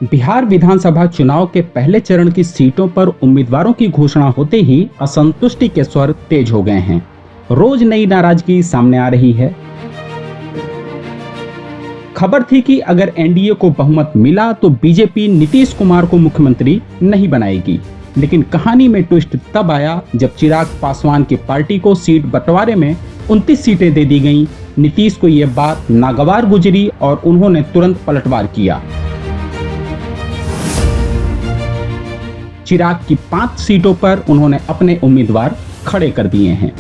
बिहार विधानसभा चुनाव के पहले चरण की सीटों पर उम्मीदवारों की घोषणा होते ही असंतुष्टि के स्वर तेज हो गए हैं। रोज नई नाराजगी सामने आ रही है। खबर थी कि अगर एनडीए को बहुमत मिला तो बीजेपी नीतीश कुमार को मुख्यमंत्री नहीं बनाएगी, लेकिन कहानी में ट्विस्ट तब आया जब चिराग पासवान की पार्टी को सीट बंटवारे में 29 सीटें दे दी गईं। नीतीश को यह बात नागवार गुजरी और उन्होंने तुरंत पलटवार किया। चिराग की 5 सीटों पर उन्होंने अपने उम्मीदवार खड़े कर दिए हैं।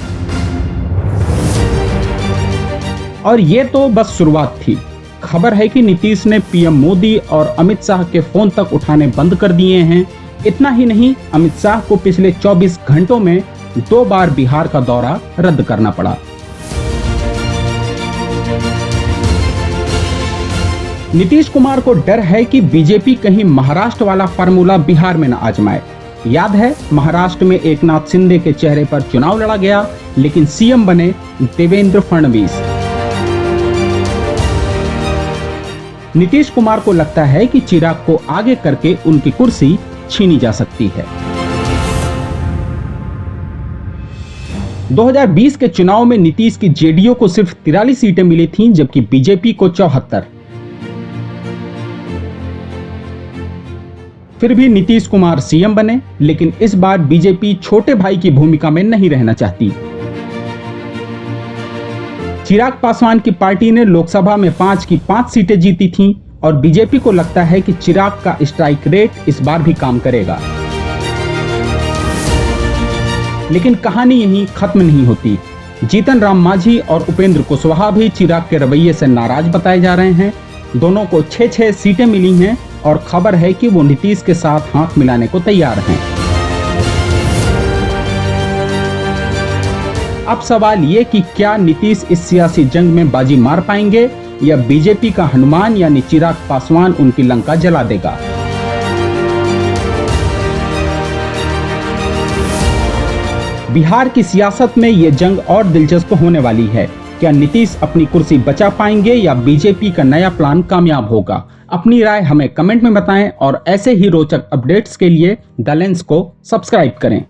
और ये तो बस शुरुआत थी। खबर है कि नीतीश ने पीएम मोदी और अमित शाह के फोन तक उठाने बंद कर दिए हैं। इतना ही नहीं, अमित शाह को पिछले 24 घंटों में 2 बार बिहार का दौरा रद्द करना पड़ा। नीतीश कुमार को डर है कि बीजेपी कहीं महाराष्ट्र वाला फार्मूला बिहार में न आजमाए। याद है, महाराष्ट्र में एकनाथ शिंदे के चेहरे पर चुनाव लड़ा गया, लेकिन सीएम बने देवेंद्र फडणवीस। नीतीश कुमार को लगता है कि चिराग को आगे करके उनकी कुर्सी छीनी जा सकती है। 2020 के चुनाव में नीतीश की जेडीयू को सिर्फ 43 सीटें मिली थीं, जबकि बीजेपी को 74। फिर भी नीतीश कुमार सीएम बने, लेकिन इस बार बीजेपी छोटे भाई की भूमिका में नहीं रहना चाहती। चिराग पासवान की पार्टी ने लोकसभा में 5 की 5 सीटें जीती थीं और बीजेपी को लगता है कि चिराग का स्ट्राइक रेट इस बार भी काम करेगा। लेकिन कहानी यहीं खत्म नहीं होती। जीतन राम मांझी और उपेंद्र कुशवाहा भी चिराग के रवैये से नाराज बताए जा रहे हैं। दोनों को 6-6 सीटें मिली हैं और खबर है कि वो नीतीश के साथ हाथ मिलाने को तैयार हैं। अब सवाल ये कि क्या नीतीश इस सियासी जंग में बाजी मार पाएंगे या बीजेपी का हनुमान यानी चिराग पासवान उनकी लंका जला देगा। बिहार की सियासत में ये जंग और दिलचस्प होने वाली है। क्या नीतीश अपनी कुर्सी बचा पाएंगे या बीजेपी का नया प्लान कामयाब होगा? अपनी राय हमें कमेंट में बताएं और ऐसे ही रोचक अपडेट्स के लिए द लेंस को सब्सक्राइब करें।